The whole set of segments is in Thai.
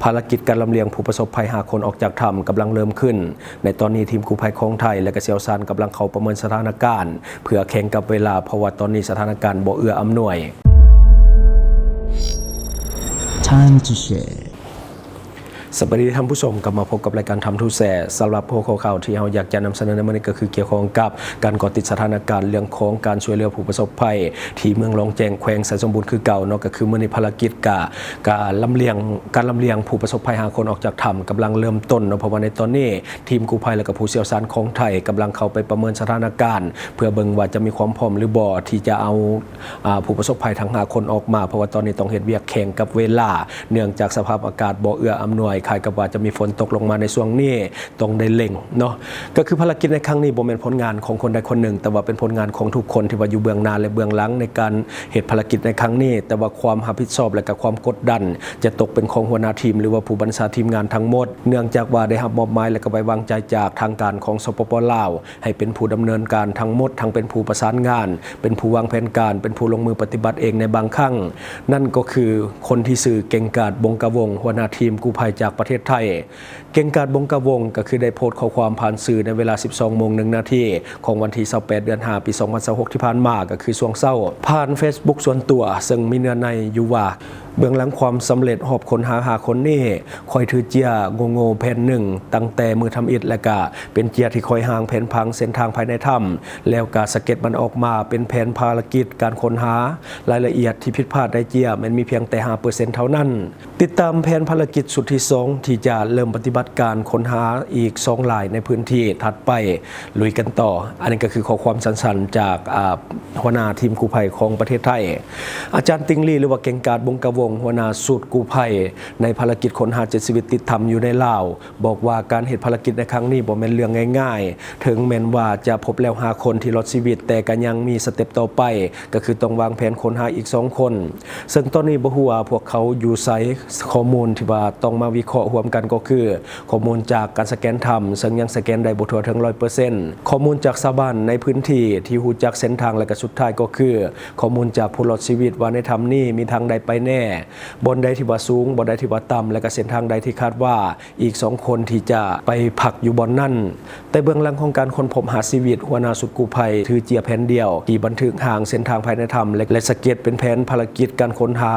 ภารกิจการลำเลียงผู้ประสบภัย5 คนออกจากถ้ำกำลังเริ่มขึ้นในตอนนี้ทีมกู้ภัยของไทยและก็เชี่ยวชาญกำลังเข้าประเมินสถานการณ์เพื่อแข่งกับเวลาเพราะว่าตอนนี้สถานการณ์บ่เอื้ออำนวยสวัสดีท่านผู้ชมกลับมาพบกับรายการทำทูแซ่สำหรับหัวข้อข่าวที่เราอยากจะนำเสนอในวันนี้ก็คือเกี่ยวข้องกับการก่อติดสถานการณ์เรื่องของการช่วยเหลือผู้ประสบภัยที่เมืองรองแจงแขวงไสสมบูรณ์คือเก่าเนาะก็คือมื้อนี้ภารกิจการลำเลียงผู้ประสบภัย5 คนออกจากถ้ำกำลังเริ่มต้นเนาะเพราะว่าในตอนนี้ทีมกู้ภัยและก็ผู้เชี่ยวชาญของไทยกำลังเข้าไปประเมินสถานการณ์เพื่อเบิ่งว่าจะมีความพร้อมหรือบ่ที่จะเอาผู้ประสบภัยทั้ง5 คนออกมาเพราะว่าตอนนี้ต้องเฮ็ดเวียกแข่งกับเวลาเนื่องจากสภาพอากาศบ่เอื้ออำนวยคล้ายกับว่าจะมีฝนตกลงมาในช่วงนี้ต้องได้เล็งเนาะก็คือภารกิจในครั้งนี้บ่แม่นผลงานของคนใดคนหนึ่งแต่ว่าเป็นผลงานของทุกคนที่ว่าอยู่เบื้องหน้าและเบื้องหลังในการเหตุภารกิจในครั้งนี้แต่ว่าความรับผิดชอบและก็ความกดดันจะตกเป็นของหัวหน้าทีมหรือว่าผู้บัญชาทีมงานทั้งหมดเนื่องจากว่าได้รับมอบหมายและก็ไว้วางใจจากทางการของสปป.ลาวให้เป็นผู้ดำเนินการทั้งหมดทั้งเป็นผู้ประสานงานเป็นผู้วางแผนการเป็นผู้ลงมือปฏิบัติเองในบางครั้งนั่นก็คือคนที่ชื่อเก่งกาจบงกะวงหัวหน้าทีมกู้ภัยจากประเทศไทยเก่งกาจบงกะวงก็คือได้โพสต์ข้อความผ่านสื่อในเวลา 12:01 น.ของวันที่ 28 เดือน 5 ปี 2026 ที่ผ่านมาก็คือช่วงเช้าผ่าน Facebook ส่วนตัวซึ่งมีเนื้อในอยู่ว่าเบื้องหลังความสำเร็จหอบคนหาคนนี้คอยถือเจียโง่แผ่นหนึ่งตั้งแต่มือทำอิฐและกะเป็นเจียที่คอยห่างแผ่นพังเส้นทางภายในถ้ำแล้วกะสะเก็ดมันออกมาเป็นแผนภารกิจการค้นหารายละเอียดที่ผิดพลาดได้เจียมันมีเพียงแต่ 5% เท่านั้นติดตามแผนภารกิจสุดที่ 2ที่จะเริ่มปฏิบัติการค้นหาอีก2 รายในพื้นที่ถัดไปลุยกันต่ออันนี้ก็คือข้อความสั้นๆจากหัวหน้าทีมกู้ภัยของประเทศไทยอาจารย์ติงลี่หรือว่าเก่งกาจบงกะวงหัวหน้าสูตรกู้ภัยในภารกิจค้นหา7 ชีวิตติดถ้ำอยู่ในลาวบอกว่าการเหตุภารกิจในครั้งนี้บ่แม่นเรื่องง่ายๆถึงแม้นว่าจะพบแล้ว5 คนที่รอดชีวิตแต่ก็ยังมีสเต็ปต่อไปก็คือต้องวางแผนค้นหาอีก2 คนซึ่งตอนนี้บ่ฮู้ว่าพวกเขาอยู่ไสข้อมูลที่ว่าต้องมาวิเคราะห์ร่วมกันก็คือข้อมูลจากการสแกนถ้ำซึ่งยังสแกนได้บ่ทั่วถึง 100% ข้อมูลจากชาวบ้านในพื้นที่ที่รู้จักเส้นทางและก็สุดท้ายก็คือข้อมูลจากผู้รอดชีวิตว่าในถ้ำนี้มีทางใดไปแน่บนใดที่ว่าสูงบนใดที่ว่าต่ำและก็เส้นทางใดที่คาดว่าอีก2 คนที่จะไปพักอยู่บนนั่นแต่เบื้องหลังของการค้นพบหาชีวิตหัวหน้าสุดกู้ภัยถือเจียแผ่นเดียวที่บันทึกห่างเส้นทางภายในถ้ำและสเก็ตเป็นแผนภารกิจการค้นหา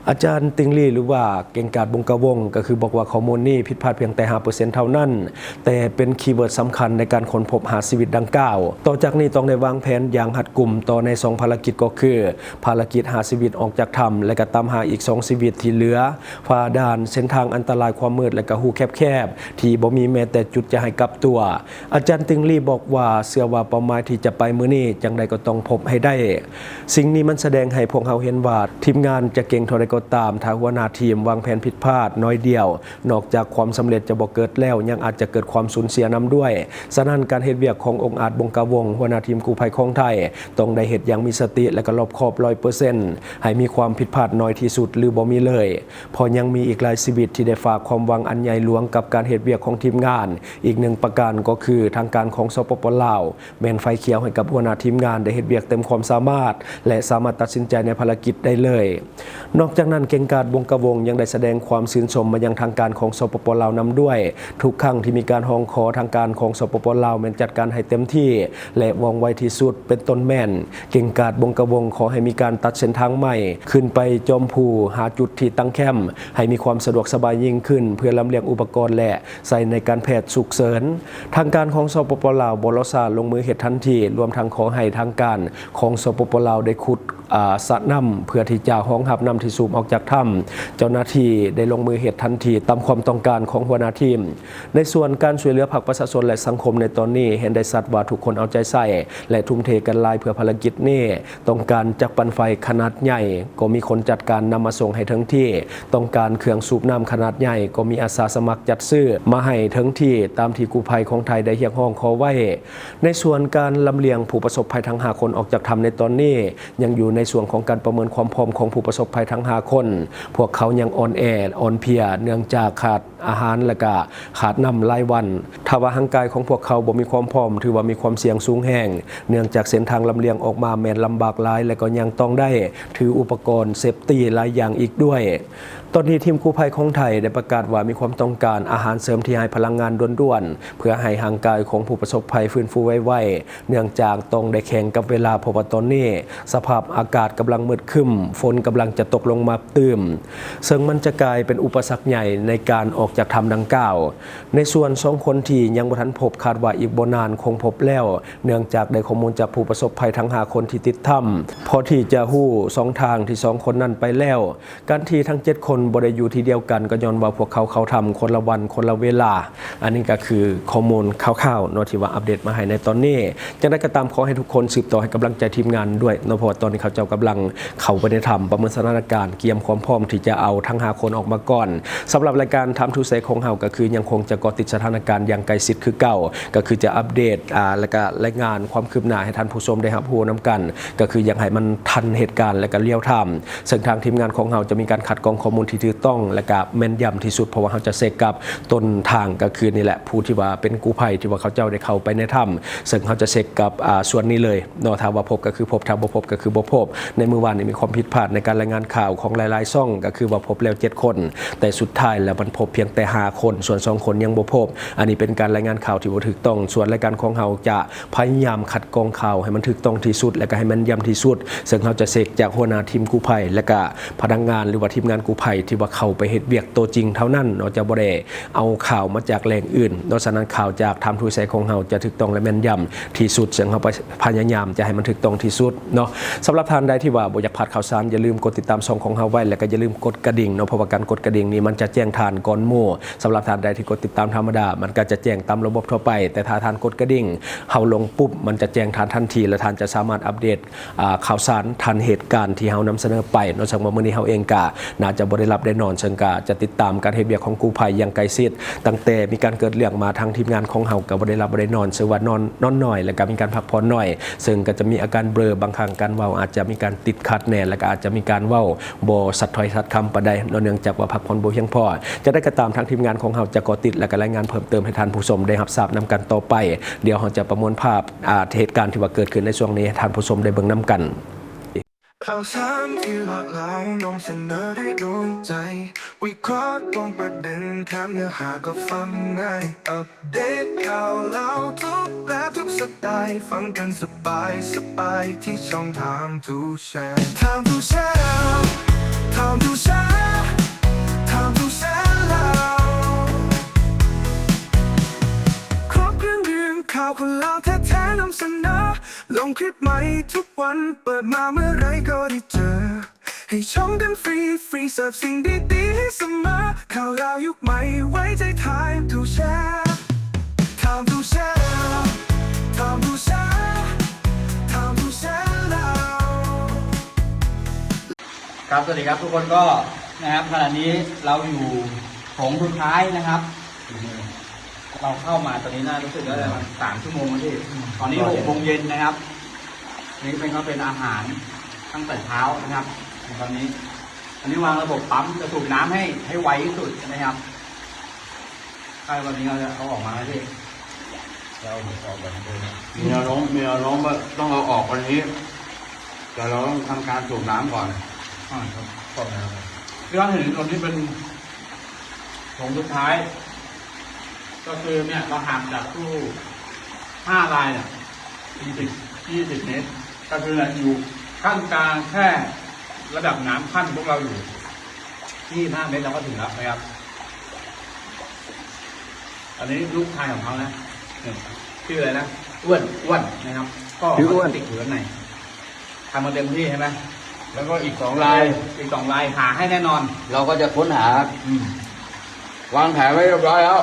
อาจารย์ติงลี่หรือว่าเก่งกาจบงกะวงก็คือบอกว่าข้อมูลนี้ผิดพลาดเพียงแต่ 5% เท่านั้นแต่เป็นคีย์เวิร์ดสำคัญในการค้นพบหาชีวิตดังกล่าวต่อจากนี้ต้องได้วางแผนอย่างหัดกุ่มต่อใน2 ภารกิจก็คือภารกิจหาชีวิตออกจากถ้ำและก็ตามหาอีก2 ชีวิตที่เหลือฝ่าด่านเส้นทางอันตรายความมืดและก็หูแคบๆที่บ่มีแม้แต่จุดจะให้กลับตัวอาจารย์ติงลี่บอกว่าเชื่อว่าเป้าหมายที่จะไปมื้อนี้จังใดก็ต้องพบให้ได้สิ่งนี้มันแสดงให้พวกเราเห็นว่าทีมงานจะเก่งเท่าใดก็ตามถ้าหัวหน้าทีมวางแผนผิดพลาดน้อยเดียวนอกจากความสำเร็จจะบ่เกิดแล้วยังอาจจะเกิดความสูญเสียนำด้วยฉะนั้นการเฮ็ดเวียกขององค์อาจบงกะวงหัวหน้าทีมกู้ภัยของไทยต้องได้เฮ็ดอย่างมีสติและก็รอบคอบ 100% ให้มีความผิดพลาดน้อยที่สุดหรือบ่มีเลยพอยังมีอีกหลายชีวิตที่ได้ฝากความหวังอันใหญ่หลวงกับการเฮ็ดเวียกของทีมงานอีก1 ประการก็คือทางการของสปป.ลาวแม่นไฟเขียวให้กับหัวหน้าทีมงานได้เฮ็ดเวียกเต็มความสามารถและสามารถตัดสินใจในภารกิจได้เลยนอกจากนั้นเก่งกาจบงกะวงยังได้แสดงความชื่นชมมายังทางการของสปป.ลาวนำด้วยทุกครั้งที่มีการร้องขอทางการของสปป.ลาวแม่นจัดการให้เต็มที่และว่องไวที่สุดเป็นต้นแม่นเก่งกาจบงกะวงขอให้มีการตัดเส้นทางใหม่ขึ้นไปจอมภูหาจุดที่ตั้งแคมป์ให้มีความสะดวกสบายยิ่งขึ้นเพื่อลำเลียงอุปกรณ์และใส่ในการแพทย์ฉุกเฉินทางการของสปป.ลาวบ่รอช้าลงมือเฮ็ดทันทีรวมทั้งขอให้ทางการของสปป.ลาวได้ขุดสระน้ำเพื่อที่จะห้องหับน้ำที่สูบออกจากถ้ำเจ้าหน้าที่ได้ลงมือเหตุทันทีตามความต้องการของหัวหน้าทีมในส่วนการช่วยเหลือภาคประชาชนและสังคมในตอนนี้เห็นได้ชัดว่าทุกคนเอาใจใส่และทุ่มเทกันหลายเพื่อภารกิจนี้ต้องการจักรปั่นไฟขนาดใหญ่ก็มีคนจัดการนำมาส่งให้ถึงที่ต้องการเครื่องสูบน้ำขนาดใหญ่ก็มีอาสาสมัครจัดซื้อมาให้ถึงที่ตามที่กู้ภัยของไทยได้เรียกร้องขอไว้ในส่วนการลำเลียงผู้ประสบภัยทั้ง5 คนออกจากถ้ำในตอนนี้ยังอยู่ใน ส่วนของการประเมินความพร้อมของผู้ประสบภัยทั้ง5คนพวกเขายังอ่อนแออ่อนเพลียเนื่องจากขาดอาหารและก็ขาดน้ำรายวันถ้าว่าร่างกายของพวกเขาบ่มีความพร้อมถือว่ามีความเสี่ยงสูงแห่งเนื่องจากเส้นทางลำเลียงออกมาแม้นลำบากหลายและก็ยังต้องได้ถืออุปกรณ์เซฟตี้หลายอย่างอีกด้วยตอนนี้ทีมกู้ภัยของไทยได้ประกาศว่ามีความต้องการอาหารเสริมที่ให้พลังงานด่วนๆเพื่อให้ร่างกายของผู้ประสบภัยฟื้นฟูไวๆเนื่องจากต้องได้แข่งกับเวลาเพราะว่าตอนนี้สภาพอากาศกำลังมืดครึ้มฝนกำลังจะตกลงมาตื้มซึ่งมันจะกลายเป็นอุปสรรคใหญ่ในการออกจากถ้ำดังกล่าวในส่วน2คนที่ยังบ่ทันพบคาดว่าอีกบ่นานคงพบแล้วเนื่องจากได้ข้อมูลจากผู้ประสบภัยทั้ง5คนที่ติดถ้ำพอที่จะฮู้2ทางที่2คนนั้นไปแล้วการที่ทั้ง7คนบ่ได้อยู่ที่เดียวกันก็ย้อนว่าพวกเขาทำคนละวันคนละเวลาอันนี้ก็คือข้อมูลคร่าวๆเนาะที่ว่าอัปเดตมาให้ในตอนนี้จังได้ก็ตามขอให้ทุกคนสืบต่อให้กำลังใจทีมงานด้วยเนาะเพราะว่าตอนนี้เขาเจ้ากำลังเข้าไปในถ้ำประเมินสถานการณ์เตรียมความพร้อมที่จะเอาทั้ง5คนออกมาก่อนสำหรับรายการทำทูเซของเฮาก็คือยังคงจะเกาะติดสถานการณ์อย่างใกล้ชิดคือเก่าก็คือจะอัปเดตและก็รายงานความคืบหน้าให้ท่านผู้ชมได้รับรู้นํกันก็คืออยากให้มันทันเหตุการณ์และก็เรียลไทม์ซึ่งทางทีมงานของเฮาจะมีการคัดกรองข้อมูลที่ถูกต้องและก็แม่นยำที่สุดเพราะว่าเขาจะเซกกับต้นทางก็คือนี่แหละผู้ที่ว่าเป็นกู้ภัยที่ว่าเขาเจ้าได้เข้าไปในถ้ำซึ่งเขาจะเซกกับส่วนนี้เลยเนาะถ้าว่าพบก็คือพบถ้าบ่พบก็คือบ่พบในเมื่อวานนี้มีความผิดพลาดในการรายงานข่าวของหลายๆช่องก็คือว่าพบแล้ว7คนแต่สุดท้ายแล้วมันพบเพียงแต่5คนส่วน2คนยังบ่พบอันนี้เป็นการรายงานข่าวที่บ่ถูกต้องส่วนรายการของเฮาจะพยายามคัดกรองข่าวให้มันถูกต้องที่สุดและก็ให้มันย่ำที่สุดซึ่งเขาจะเซกจากหัวหน้าทีมกู้ภัยและก็พนักงานหรือว่าทีมงานกู้ภัยที่ว่าเข้าไปเฮ็ดเวียกตัวจริงเท่านั้นเนาะจะบ่ได้เอาข่าวมาจากแหล่งอื่นโดยฉะนั้นข่าวจากทำทูเซของเฮาจะถูกต้องและแม่นยำที่สุดซึ่งเฮาพยายามจะให้มันถูกต้องที่สุดเนาะสำหรับท่านใดที่ว่าบ่อยากพลาดข่าวสารอย่าลืมกดติดตามช่องของเฮาไว้และก็อย่าลืมกดกระดิ่งเนาะเพราะว่าการกดกระดิ่งนี้มันจะแจ้งทานก่อนหมู่สำหรับท่านใดที่กดติดตามธรรมดามันก็จะแจ้งตามระบบทั่วไปแต่ถ้าท่านกดกระดิ่งเฮาลงปุ๊บมันจะแจ้งทานทันทีและท่านจะสามารถอัปเดตข่าวสารทันเหตุการณ์ที่เฮานำเสนอไปเนาะซึ่งว่ามื้อนี้เฮาเองก็น่าจะบ่ได้รับได้นอนซึ่งก็จะติดตามการเฮ็ดเวียกของกู้ภัยอย่างใกล้ชิดตั้งแต่มีการเกิดเรื่องมาทางทีมงานของเฮาก็บ่ได้รับบ่ได้นอนซึ่งว่านอนน้อยแล้วก็มีการพักผ่อนน้อยซึ่งก็จะมีอาการเบลอบางครั้งการเว้าอาจจะมีการติดขัดแน่แล้วก็อาจจะมีการเว้าบ่สัดถ้อยสัดคำปานใดเนื่องจากว่าพักผ่อนบ่เพียงพอจะได้ก็ตามทางทีมงานของเฮาจะเกาะติดและก็รายงานเพิ่มเติมให้ท่านผู้ชมได้รับทราบนํกันต่อไปเดี๋ยวเฮาจะประมวลภาพเหตุการณ์ที่ว่าเกิดขึ้นในช่วงนี้ให้ท่านผู้ชมได้เบิ่งนํกันข่าวสารที่หลากหลายนำเสนอให้ดวงใจวิเคราะห์ตรงประเด็นแถมเนื้อหาก็ฟังง่ายอัปเดตข่าวเล่าทุกแบบทุกสไตล์ฟังกันสบายที่ช่องทางทูแชร์ทางทูแชร์ทางทูแชร์ทางทูแชร์เราครบเครื่องข่าวคนเล่าแท้ๆนำเสนอลงคลิปใหม่ทุกวันเปิดมาเมื่อไรก็ได้เจอให้ชมกันฟรีเสิร์ฟสิ่งดีๆให้เสมอข่าวราวยุคใหม่ไว้ใจไทม์ทูแชร์ไทม์ทูแชร์ไทม์ทูแชร์ไทม์ทูแชร์เราครับสวัสดีครับทุกคนก็นะครับขณะนี้เราอยู่โถงสุดท้ายนะครับเราเข้ามาตอนนี้น่ารู้สึกว่าจะ3 ชั่วโมงแล้วที่ตอนนี้6 โมงเย็นนะครับนี่เป็นอาหารตั้งแต่เช้านะครับตอนนี้อันนี้วางระบบปั๊มจะสูบน้ำให้ไวที่สุดนะครับใช่วันนี้เราจะเอาออกมาที่เราออกแบบนี้มีอารมณ์ว่าต้องเอาออกวันนี้แต่เราต้องทำการสูบน้ำก่อนครับก่อนนะครับที่เราเห็นตรงนี้เป็นโถงสุดท้ายก็คือเนี่ยเราห่างจากตู้5 ลายเนี่ย20 เมตรก็คืออยู่ขั้นกลางแค่ระดับน้ำขั้นพวกเราอยู่25 เมตรเราก็ถึงแล้วนะครับอันนี้ลูกชายของเขานะชื่ออะไรนะอ้วนนะครับก็ติดอยู่ด้านในทำมาเต็มที่ใช่ไหมแล้วก็อีก2 ลายหาให้แน่นอนเราก็จะค้นหาวางแผนไว้เรียบร้อยแล้ว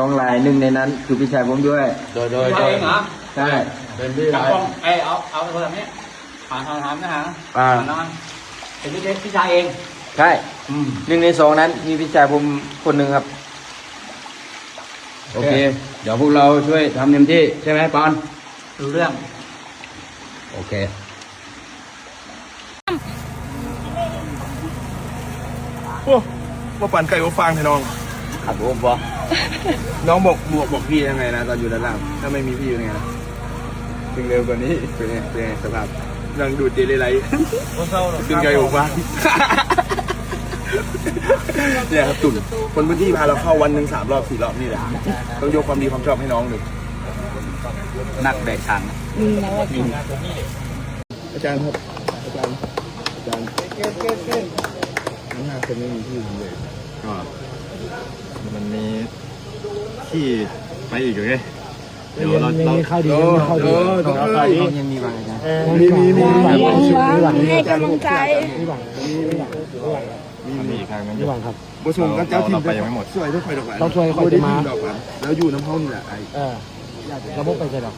2 ลาย1ในนั้นคือพี่ชายผมด้วยโดยเองเหรอใช่เป็นพี่ชายเอาโทรศัพท์นี้ถามนะฮะเป็นพี่ชายเองใช่1 ใน 2นั้นมีพี่ชายผมคนหนึ่งครับโอเคเดี๋ยวพวกเราช่วยทำเต็มที่ใช่ไหมปอนรู้เรื่องโอเค โอ้มาปั่นไก่มาฟางให้น้อง ขับรถบ่ น้องบอกพี่ยังไงนะตอนอยู่ด้านล่างถ้าไม่มีพี่ยังไงนะถึงเร็วกว่านี้เป็นไงสภาพนั่งดูดเจเลยไรดึงไก่ออกมาเนี่ยครับตุ่นคนพื้นที่พาเราเข้าวันหนึ่ง3 รอบ 4 รอบนี่แหละต้องยกความดีความชอบให้น้องหนึ่ง นักแบกชัง อาจารย์ครับอาจารย์ทั้ง5 คนไม่มีที่ผมเลย ก็มันมีที่ไปอีกอยู่ไงเดี๋ยวเรามีข้าวดีมีข้าวดี ยังมีบางนะ มีหวัง ให้กำลังใจ มีอีกทางนึง มีหวังครับประสงค์กับเจ้าถิ่น เราไปยังไม่หมด ช่วยทุกคนดอกหวาน ต้องช่วยคอยจะมา ดอกหวานแล้วอยู่น้ำเฮานี่แหละไอ้ ระบบไปใช่หรอ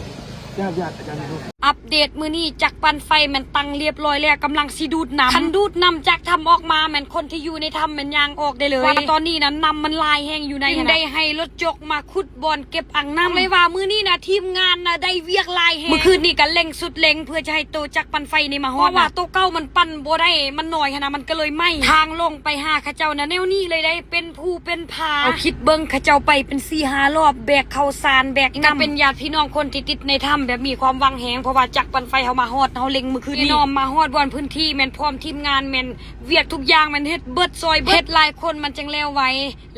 ญาติอาจารย์ครับ อัปเดตมือนี้จักปันไฟแมันตั้งเรียบร้อยแล้วกำลังสิดูดน้ำคันดูดน้ำจากทำออกมาแมันคนที่อยู่ในถ้ำแมันยางออกได้เลยว่าตอนนี้นะน้ำมันลายแห้งอยู่ในได้ให้รถจกมาขุดบอนเก็บอ่างน้ำเลยว่ามือนี้นะทีมงานนะได้เวียกลายแห้งเมื่อคืนนี้กันเล็งสุดเล็งเพื่อจะให้โตจักปันไฟนี่มาฮอดว่าโตเก้ามันปั่นบ่ได้มันหน่อยขนาดมันก็เลยไหม้ทางลงไปหาข้าเจ้านะแนวนี้เลยได้เป็นภูเป็นผาเอาคิดเบิ้งข้าเจ้าไปเป็น4-5 รอบแบกข้าวสารแบกน้ำเป็นญาติพี่น้องคนที่ติดในถ้ำแบบมีความหวังแหงเพราะว่าจักปันไฟเฮามาฮอดเฮาเล็งมือคืนนี้น้อมมาฮอดบอนพื้นที่แม่นพร้อมทีมงานแม่นเวียกทุกอย่างแม่นเฮ็ดเบิดซอยเฮ็ดหลายคนมันจังแล้วไว้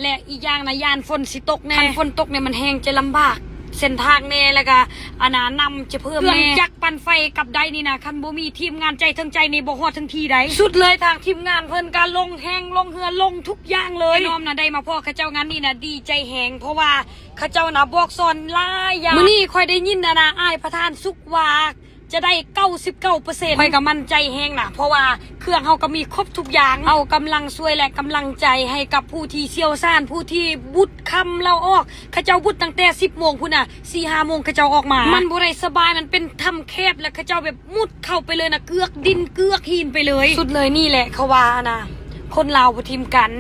และอีกอย่างนะยานฝนสิตกแน่คันฝนตกเนี่ยมันแห้งจะลำบากเส้นทางแน่แล้วก็อานานำจะเพิ่มแน่จักปันไฟกับใดนี่นะคันบ่มีทีมงานใจทั้งใจนี่บ่ฮอดทั้งทีใดสุดเลยทางทีมงานเพิ่นก็ลงแห้งลงเหือลงทุกอย่างเลยน้อมนะได้มาพ่อข้าเจ้างานนี่นะดีใจแหงเพราะว่าข้าเจ้านะบอกสอนหลายอย่างมื้อนี้ค่อยได้ยินนะอ้ายประธานสุขว่าจะได้ 99% ค่อยก็มั่นใจแฮงนะเพราะว่าเครื่องเฮาก็มีครบทุกอย่างเอากำลังช่วยและกำลังใจให้กับผู้ที่เชี่ยวชาญผู้ที่บุดคำเราออกข้าเจ้าบุดตั้งแต่ 10 โมงพุ่นน่ะ 4-5 โมงข้าเจ้าออกมามันบ่ได้สบายมันเป็นถ้ำแคบและข้าเจ้าแบบมุดเข้าไปเลยนะเกือกดินเกือกหินไปเลยสุดเลยนี่แหละเขาว่านะคนลาวบ่ทิมกัน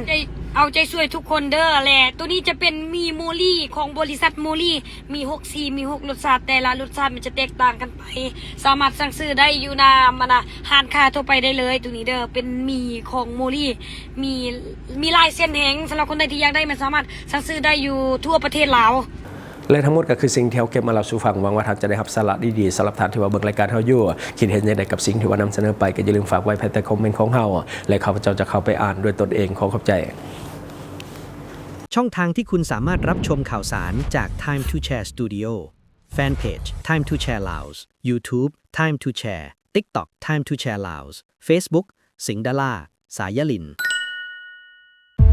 เอาใจช่วยทุกคนเด้อแหละตัวนี้จะเป็นมีโมลี่ของบริษัทโมลี่มี6 สีมี6รสชาติแต่ละรสชาติมันจะแตกต่างกันไปสามารถสั่งซื้อได้อยู่นามันนะห้างค้าทั่วไปได้เลยตัวนี้เด้อเป็นมีของโมลี่มีลายเส้นแหงสำหรับคนใดที่อยากได้มันสามารถสั่งซื้อได้อยู่ทั่วประเทศลาว และทั้งหมดก็คือสิ่งที่เราเก็บมาเล่าสู่ฟังหวังว่าท่านจะได้รับสาระดีๆสำหรับท่านที่ว่าเบิ่งรายการเฮาอยู่คิดเห็นอย่างไรกับสิ่งที่ว่านำเสนอไปก็อย่าลืมฝากไว้ภายใต้คอมเมนต์ของเฮาและข้าพเจ้าจะเข้าไปอ่านด้วยตนเองขอขอบใจช่องทางที่คุณสามารถรับชมข่าวสารจาก Time to Share Studio Fanpage Time to Share Laos YouTube Time to Share TikTok Time to Share Laos Facebook สิงห์ดาราสายลิน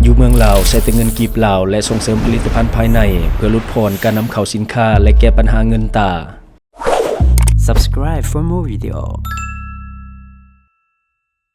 อยู่เมืองลาวใช้แต่เงินกีบลาวและส่งเสริมผลิตภัณฑ์ภายในเพื่อลดผ่อนการนำเข้าสินค้าและแก้ปัญหาเงินตา Subscribe for more video